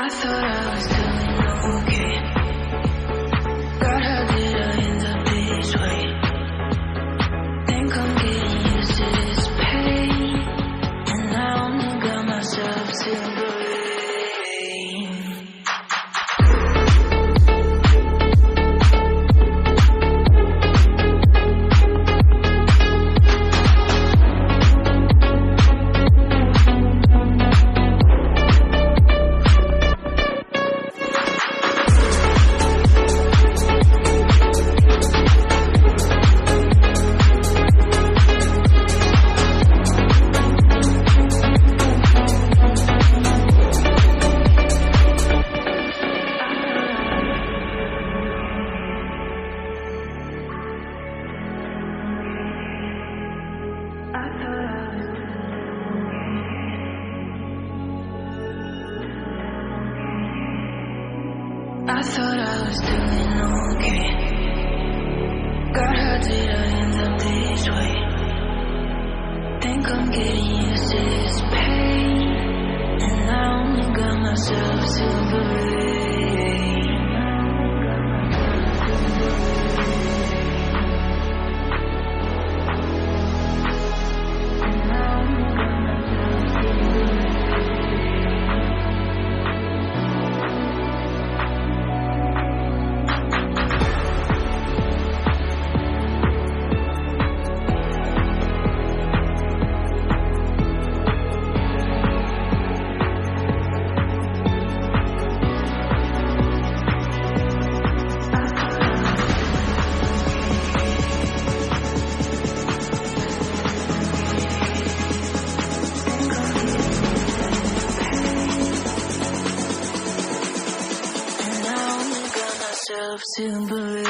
I thought I was doing okay. God, how did I end up this way? Think I'm getting used to this pain, and I only got myself to blame. I thought I was doing okay. God, how did I end up this way? Think I'm getting used to this pain, and I only got myself to blame. To believe.